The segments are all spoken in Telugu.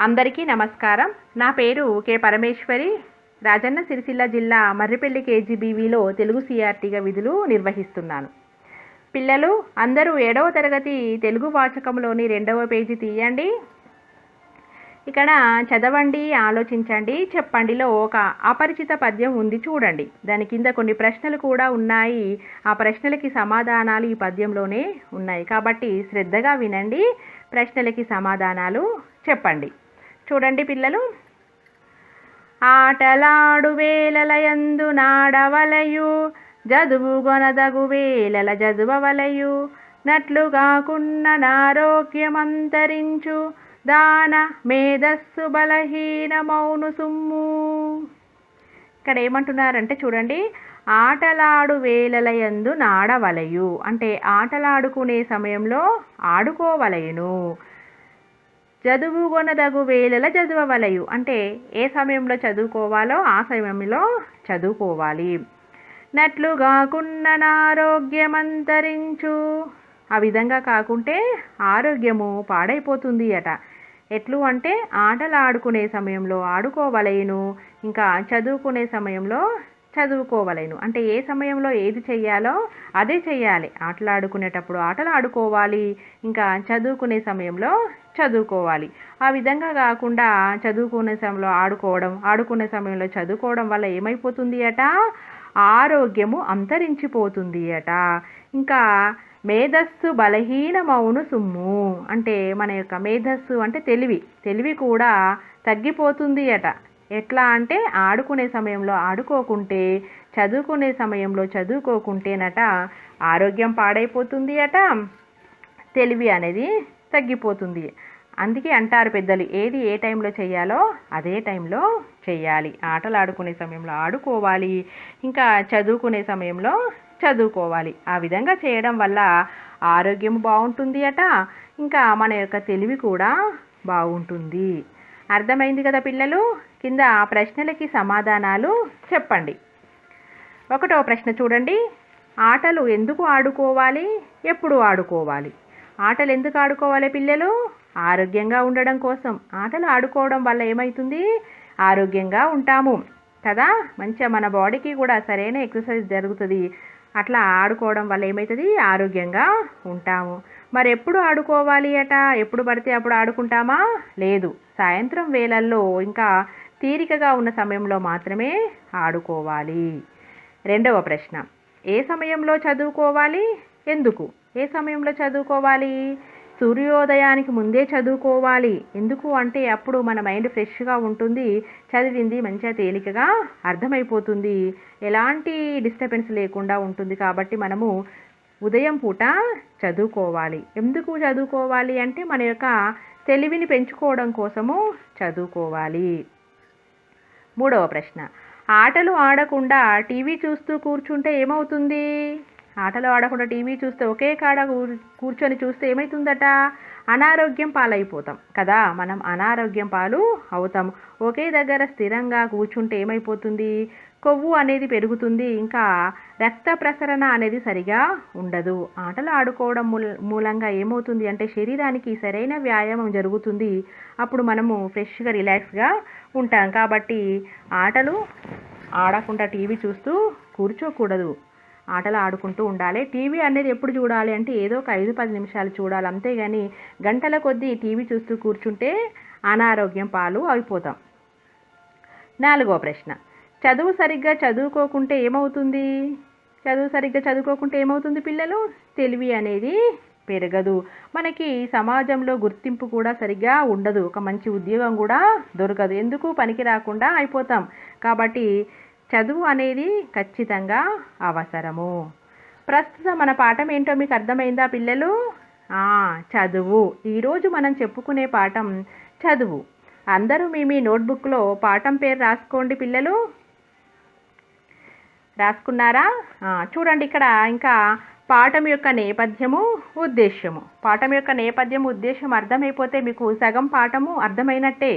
అందరికీ నమస్కారం. నా పేరు కె పరమేశ్వరి. రాజన్న సిరిసిల్ల జిల్లా మర్రిపల్లి కేజీబీవీలో తెలుగు సిఆర్టీగా విధులు నిర్వహిస్తున్నాను. పిల్లలు అందరూ 7వ తరగతి తెలుగు వాచకంలోని 2వ పేజీ తీయండి. ఇక్కడ చదవండి, ఆలోచించండి, చెప్పండిలో ఒక అపరిచిత పద్యం ఉంది చూడండి. దాని కింద కొన్ని ప్రశ్నలు కూడా ఉన్నాయి. ఆ ప్రశ్నలకి సమాధానాలు ఈ పద్యంలోనే ఉన్నాయి. కాబట్టి శ్రద్ధగా వినండి, ప్రశ్నలకి సమాధానాలు చెప్పండి. చూడండి పిల్లలు. ఆటలాడు వేలలయందు నాడవలయు, జదువుగొనదగు వేలల జదువవలయు, నట్లుగాకున్న నారోగ్యమంతరించు, దాన మేధస్సు బలహీనమౌను సుమ్ము. ఇక్కడ ఏమంటున్నారంటే చూడండి, ఆటలాడు వేలలయందు నాడవలయు అంటే ఆటలాడుకునే సమయంలో ఆడుకోవలయును. చదువుకొనదగు వేళల చదువవలయు అంటే ఏ సమయంలో చదువుకోవాలో ఆ సమయంలో చదువుకోవాలి. నట్లుగాకున్న ఆరోగ్యమంతరించు, ఆ విధంగా కాకుంటే ఆరోగ్యము పాడైపోతుంది అట. ఎట్లు అంటే ఆటలు ఆడుకునే సమయంలో ఆడుకోవలేను, ఇంకా చదువుకునే సమయంలో చదువుకోవలేను. అంటే ఏ సమయంలో ఏది చెయ్యాలో అదే చెయ్యాలి. ఆటలు ఆడుకునేటప్పుడు ఆటలు ఆడుకోవాలి, ఇంకా చదువుకునే సమయంలో చదువుకోవాలి. ఆ విధంగా కాకుండా చదువుకునే సమయంలో ఆడుకోవడం, ఆడుకునే సమయంలో చదువుకోవడం వల్ల ఏమైపోతుంది అట, ఆరోగ్యము అంతరించిపోతుంది అట. ఇంకా మేధస్సు బలహీనమౌను సుమ్ము అంటే మన యొక్క మేధస్సు అంటే తెలివి కూడా తగ్గిపోతుంది అట. ఎట్లా అంటే ఆడుకునే సమయంలో ఆడుకోకుంటే, చదువుకునే సమయంలో చదువుకోకుంటేనట ఆరోగ్యం పాడైపోతుంది అట, తెలివి అనేది తగ్గిపోతుంది. అందుకే అంటారు పెద్దలు, ఏది ఏ టైంలో చేయాలో అదే టైంలో చేయాలి. ఆటలు ఆడుకునే సమయంలో ఆడుకోవాలి, ఇంకా చదువుకునే సమయంలో చదువుకోవాలి. ఆ విధంగా చేయడం వల్ల ఆరోగ్యం బాగుంటుంది అట, ఇంకా మన యొక్క తెలివి కూడా బాగుంటుంది. అర్థమైంది కదా పిల్లలు? కింద ప్రశ్నలకి సమాధానాలు చెప్పండి. 1వ ప్రశ్న చూడండి. ఆటలు ఎందుకు ఆడుకోవాలి, ఎప్పుడు ఆడుకోవాలి? ఆటలు ఎందుకు ఆడుకోవాలి పిల్లలు? ఆరోగ్యంగా ఉండడం కోసం. ఆటలు ఆడుకోవడం వల్ల ఏమవుతుంది, ఆరోగ్యంగా ఉంటాము కదా. మంచిగా మన బాడీకి కూడా సరైన ఎక్సర్సైజ్ జరుగుతుంది. అట్లా ఆడుకోవడం వల్ల ఏమవుతుంది, ఆరోగ్యంగా ఉంటాము. మరి ఎప్పుడు ఆడుకోవాలి అట? ఎప్పుడు పడితే అప్పుడు ఆడుకుంటామా? లేదు, సాయంత్రం వేళల్లో ఇంకా తీరికగా ఉన్న సమయంలో మాత్రమే ఆడుకోవాలి. 2వ ప్రశ్న. ఏ సమయంలో చదువుకోవాలి, ఎందుకు? ఏ సమయంలో చదువుకోవాలి? సూర్యోదయానికి ముందే చదువుకోవాలి. ఎందుకు అంటే అప్పుడు మన మైండ్ ఫ్రెష్గా ఉంటుంది, చదివింది మంచిగా తేలికగా అర్థమైపోతుంది, ఎలాంటి డిస్టర్బెన్స్ లేకుండా ఉంటుంది. కాబట్టి మనము ఉదయం పూట చదువుకోవాలి. ఎందుకు చదువుకోవాలి అంటే మన యొక్క తెలివిని పెంచుకోవడం కోసము చదువుకోవాలి. 3వ ప్రశ్న. ఆటలు ఆడకుండా టీవీ చూస్తూ కూర్చుంటే ఏమవుతుంది? ఆటలు ఆడకుండా టీవీ చూస్తే ఒకే కాడ కూర్చొని చూస్తే ఏమవుతుందట, అనారోగ్యం పాలైపోతాం కదా. మనం అనారోగ్యం పాలు అవుతాం. ఒకే దగ్గర స్థిరంగా కూర్చుంటే ఏమైపోతుంది, కొవ్వు అనేది పెరుగుతుంది, ఇంకా రక్త ప్రసరణ అనేది సరిగా ఉండదు. ఆటలు ఆడుకోవడం మూలంగా ఏమవుతుంది అంటే శరీరానికి సరైన వ్యాయామం జరుగుతుంది. అప్పుడు మనము ఫ్రెష్గా రిలాక్స్గా ఉంటాం. కాబట్టి ఆటలు ఆడకుండా టీవీ చూస్తూ కూర్చోకూడదు, ఆటలు ఆడుకుంటూ ఉండాలి. టీవీ అనేది ఎప్పుడు చూడాలి అంటే ఏదో ఒక 5-10 నిమిషాలు చూడాలి, అంతేగాని గంటల కొద్దీ టీవీ చూస్తూ కూర్చుంటే అనారోగ్యం పాలు అయిపోతాం. 4వ ప్రశ్న. చదువు సరిగ్గా చదువుకోకుంటే ఏమవుతుంది? చదువు సరిగ్గా చదువుకోకుంటే ఏమవుతుంది పిల్లలు? తెలివి అనేది పెరగదు, మనకి సమాజంలో గుర్తింపు కూడా సరిగ్గా ఉండదు, ఒక మంచి ఉద్యోగం కూడా దొరకదు, ఎందుకు పనికి రాకుండా అయిపోతాం. కాబట్టి చదువు అనేది ఖచ్చితంగా అవసరము. ప్రస్తుతం మన పాఠం ఏంటో మీకు అర్థమైందా పిల్లలు? చదువు. ఈరోజు మనం చెప్పుకునే పాఠం చదువు. అందరూ మీ నోట్బుక్లో పాఠం పేరు రాసుకోండి పిల్లలు. రాసుకున్నారా? చూడండి ఇక్కడ ఇంకా పాఠం యొక్క నేపథ్యము, ఉద్దేశ్యము. పాఠం యొక్క నేపథ్యం, ఉద్దేశం అర్థమైపోతే మీకు సగం పాఠము అర్థమైనట్టే.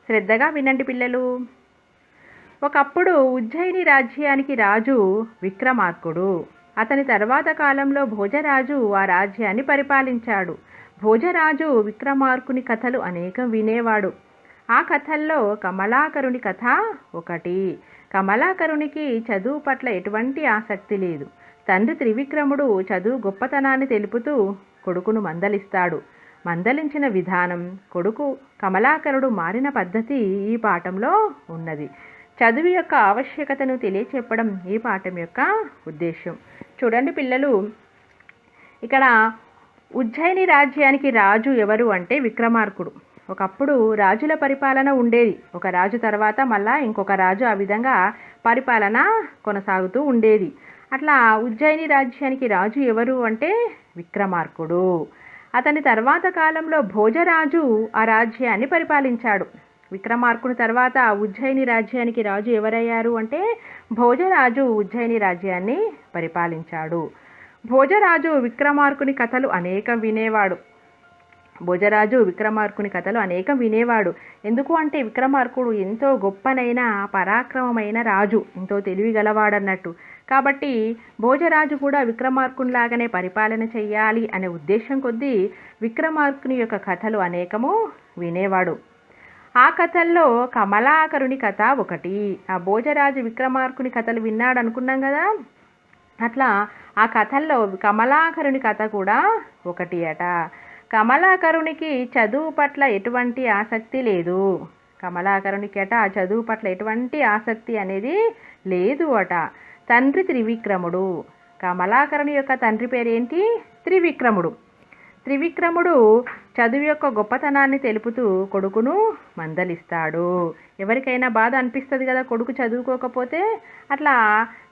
శ్రద్ధగా వినండి పిల్లలు. ఒకప్పుడు ఉజ్జయిని రాజ్యానికి రాజు విక్రమార్కుడు. అతని తర్వాత కాలంలో భోజరాజు ఆ రాజ్యాన్ని పరిపాలించాడు. భోజరాజు విక్రమార్కుని కథలు అనేకం వినేవాడు. ఆ కథల్లో కమలాకరుని కథ ఒకటి. కమలాకరునికి చదువు పట్ల ఎటువంటి ఆసక్తి లేదు. తండ్రి త్రివిక్రముడు చదువు గొప్పతనాన్ని తెలుపుతూ కొడుకును మందలిస్తాడు. మందలించిన విధానం, కొడుకు కమలాకరుడు మారిన పద్ధతి ఈ పాఠంలో ఉన్నది. చదువు యొక్క ఆవశ్యకతను తెలియచెప్పడం ఈ పాఠం యొక్క ఉద్దేశం. చూడండి పిల్లలు, ఇక్కడ ఉజ్జయిని రాజ్యానికి రాజు ఎవరు అంటే విక్రమార్కుడు. ఒకప్పుడు రాజుల పరిపాలన ఉండేది. ఒక రాజు తర్వాత మళ్ళా ఇంకొక రాజు, ఆ విధంగా పరిపాలన కొనసాగుతూ ఉండేది. అట్లా ఉజ్జయిని రాజ్యానికి రాజు ఎవరు అంటే విక్రమార్కుడు. అతని తర్వాత కాలంలో భోజరాజు ఆ రాజ్యాన్ని పరిపాలించాడు. విక్రమార్కుని తర్వాత ఉజ్జయిని రాజ్యానికి రాజు ఎవరయ్యారు అంటే భోజరాజు ఉజ్జయిని రాజ్యాన్ని పరిపాలించాడు. భోజరాజు విక్రమార్కుని కథలు అనేకం వినేవాడు. భోజరాజు విక్రమార్కుని కథలు అనేకం వినేవాడు. ఎందుకు అంటే విక్రమార్కుడు ఎంతో గొప్పనైన పరాక్రమమైన రాజు, ఎంతో తెలివి గలవాడన్నట్టు. కాబట్టి భోజరాజు కూడా విక్రమార్కునిలాగానే పరిపాలన చెయ్యాలి అనే ఉద్దేశం కొద్దీ విక్రమార్కుని యొక్క కథలు అనేకము వినేవాడు. ఆ కథల్లో కమలాకరుని కథ ఒకటి. ఆ భోజరాజు విక్రమార్కుని కథలు విన్నాడు అనుకున్నాం కదా, అట్లా ఆ కథల్లో కమలాకరుని కథ కూడా ఒకటి అట. కమలాకరునికి చదువు పట్ల ఎటువంటి ఆసక్తి లేదు. కమలాకరునికి అట చదువు పట్ల ఎటువంటి ఆసక్తి అనేది లేదు అట. తండ్రి త్రివిక్రముడు. కమలాకరుని యొక్క తండ్రి పేరేంటి? త్రివిక్రముడు. త్రివిక్రముడు చదువు యొక్క గొప్పతనాన్ని తెలుపుతూ కొడుకును మందలిస్తాడు. ఎవరికైనా బాధ అనిపిస్తుంది కదా కొడుకు చదువుకోకపోతే. అట్లా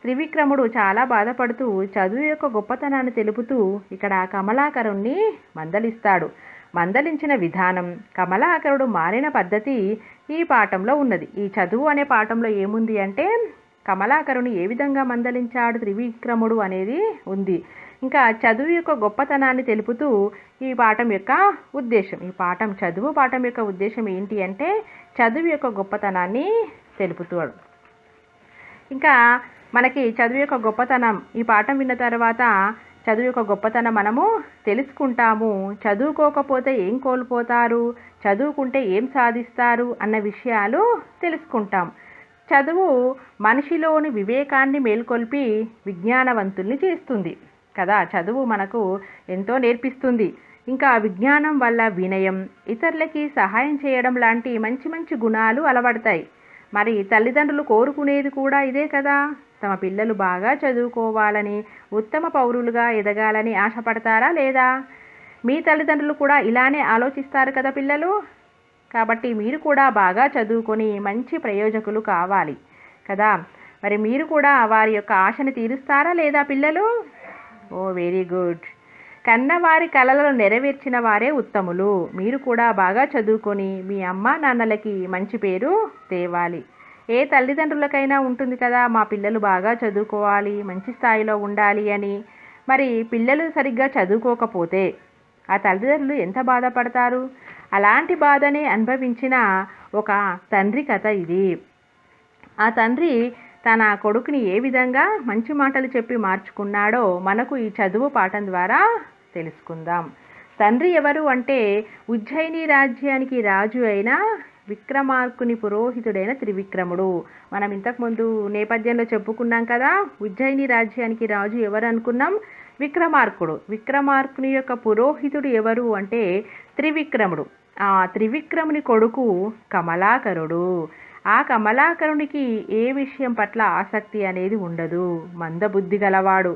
త్రివిక్రముడు చాలా బాధపడుతూ చదువు యొక్క గొప్పతనాన్ని తెలుపుతూ ఇక్కడ కమలాకరుణ్ణి మందలిస్తాడు. మందలించిన విధానం, కమలాకరుడు మారిన పద్ధతి ఈ పాఠంలో ఉన్నది. ఈ చదువు అనే పాఠంలో ఏముంది అంటే కమలాకరుని ఏ విధంగా మందలించాడు త్రివిక్రముడు అనేది ఉంది. ఇంకా చదువు యొక్క గొప్పతనాన్ని తెలుపుతూ ఈ పాఠం యొక్క ఉద్దేశం, ఈ పాఠం చదువు పాఠం యొక్క ఉద్దేశం ఏంటి అంటే చదువు యొక్క గొప్పతనాన్ని తెలుపుతాడు. ఇంకా మనకి చదువు యొక్క గొప్పతనం ఈ పాఠం విన్న తర్వాత చదువు యొక్క గొప్పతనం మనము తెలుసుకుంటాము. చదువుకోకపోతే ఏం కోల్పోతారు, చదువుకుంటే ఏం సాధిస్తారు అన్న విషయాలు తెలుసుకుంటాం. చదువు మనిషిలోని వివేకాన్ని మేల్కొల్పి విజ్ఞానవంతుల్ని చేస్తుంది కదా. చదువు మనకు ఎంతో నేర్పిస్తుంది. ఇంకా విజ్ఞానం వల్ల వినయం, ఇతరులకి సహాయం చేయడం లాంటి మంచి మంచి గుణాలు అలవడతాయి. మరి తల్లిదండ్రులు కోరుకునేది కూడా ఇదే కదా. తమ పిల్లలు బాగా చదువుకోవాలని, ఉత్తమ పౌరులుగా ఎదగాలని ఆశపడతారా లేదా? మీ తల్లిదండ్రులు కూడా ఇలానే ఆలోచిస్తారు కదా పిల్లలు. కాబట్టి మీరు కూడా బాగా చదువుకొని మంచి ప్రయోజకులు కావాలి కదా. మరి మీరు కూడా వారి యొక్క ఆశను తీరుస్తారా లేదా పిల్లలు? ఓ వెరీ గుడ్. కన్నవారి కలలను నెరవేర్చిన వారే ఉత్తములు. మీరు కూడా బాగా చదువుకొని మీ అమ్మా నాన్నలకి మంచి పేరు తేవాలి. ఏ తల్లిదండ్రులకైనా ఉంటుంది కదా, మా పిల్లలు బాగా చదువుకోవాలి, మంచి స్థాయిలో ఉండాలి అని. మరి పిల్లలు సరిగ్గా చదువుకోకపోతే ఆ తల్లిదండ్రులు ఎంత బాధపడతారు? అలాంటి బాధనే అనుభవించిన ఒక తండ్రి కథ ఇది. ఆ తండ్రి తన కొడుకుని ఏ విధంగా మంచి మాటలు చెప్పి మార్చుకున్నాడో మనకు ఈ చదువు పాఠం ద్వారా తెలుసుకుందాం. తండ్రి ఎవరు అంటే ఉజ్జయిని రాజ్యానికి రాజు అయిన విక్రమార్కుని పురోహితుడైన త్రివిక్రముడు. మనం ఇంతకుముందు నేపథ్యంలో చెప్పుకున్నాం కదా, ఉజ్జయిని రాజ్యానికి రాజు ఎవరు అనుకున్నాం? విక్రమార్కుడు. విక్రమార్కుని యొక్క పురోహితుడు ఎవరు అంటే త్రివిక్రముడు. ఆ త్రివిక్రముని కొడుకు కమలాకరుడు. ఆ కమలాకరునికి ఏ విషయం పట్ల ఆసక్తి అనేది ఉండదు, మందబుద్ధి గలవాడు.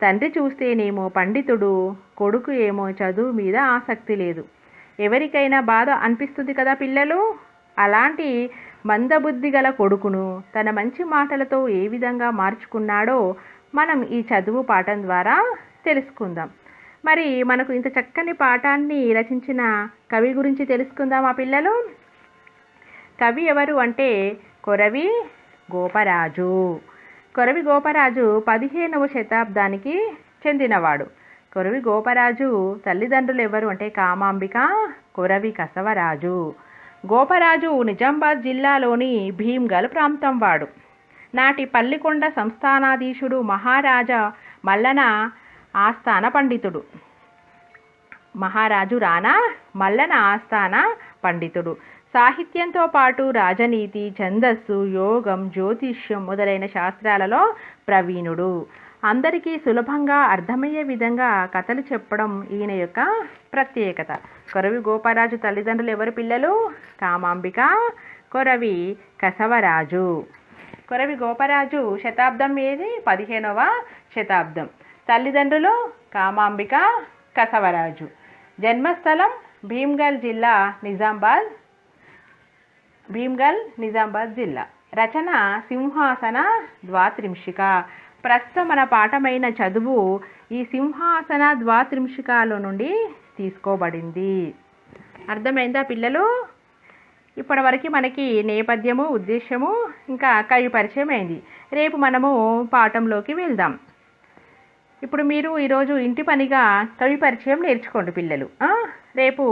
తండ్రి చూస్తేనేమో పండితుడు, కొడుకు ఏమో చదువు మీద ఆసక్తి లేదు. ఎవరికైనా బాధ అనిపిస్తుంది కదా పిల్లలు. అలాంటి మందబుద్ధి గల కొడుకును తన మంచి మాటలతో ఏ విధంగా మార్చుకున్నాడో మనం ఈ చదువు పాఠం ద్వారా తెలుసుకుందాం. మరి మనకు ఇంత చక్కని పాఠాన్ని రచించిన కవి గురించి తెలుసుకుందాం ఆ పిల్లలు. కవి ఎవరు అంటే కొరవి గోపరాజు. కొరవి గోపరాజు 15వ శతాబ్దానికి చెందినవాడు. కొరవి గోపరాజు తల్లిదండ్రులు ఎవరు అంటే కామాంబిక, కొరవి కసవరాజు. గోపరాజు నిజామాబాద్ జిల్లాలోని భీమ్గల్ ప్రాంతం వాడు. నాటి పల్లికొండ సంస్థానాధీశుడు మహారాజా మల్లన ఆస్థాన పండితుడు. మహారాజు రాణా మల్లన ఆస్థాన పండితుడు. సాహిత్యంతో పాటు రాజనీతి, ఛందస్సు, యోగం, జ్యోతిష్యం మొదలైన శాస్త్రాలలో ప్రవీణుడు. అందరికీ సులభంగా అర్థమయ్యే విధంగా కథలు చెప్పడం ఈయన యొక్క ప్రత్యేకత. కొరవి గోపరాజు తల్లిదండ్రులు ఎవరు పిల్లలు? కామాంబిక, కొరవి కసవరాజు. కొరవి గోపరాజు శతాబ్దం ఏది? 15వ శతాబ్దం. తల్లిదండ్రులు కామాంబిక, కసవరాజు. జన్మస్థలం భీమ్గల్ జిల్లా, నిజామాబాద్ జిల్లా. రచన సింహాసన ద్వాత్రింశిక. ప్రస్తుతం మన పాఠమైన చదువు ఈ సింహాసన ద్వాత్రింశికలో నుండి తీసుకోబడింది. అర్థమైందా పిల్లలు? ఇప్పటివరకు మనకి నేపథ్యము, ఉద్దేశము, ఇంకా కవి పరిచయం అయింది. రేపు మనము పాఠంలోకి వెళ్దాం. ఇప్పుడు మీరు ఈరోజు ఇంటి పనిగా కవి పరిచయం నేర్చుకోండి పిల్లలు. రేపు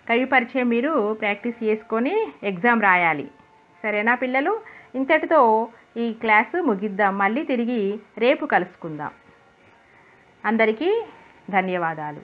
కవి పరిచయం మీరు ప్రాక్టీస్ చేసుకొని ఎగ్జామ్ రాయాలి. సరేనా పిల్లలు? ఇంతటితో ఈ క్లాసు ముగిద్దాం. మళ్ళీ తిరిగి రేపు కలుసుకుందాం. అందరికీ ధన్యవాదాలు.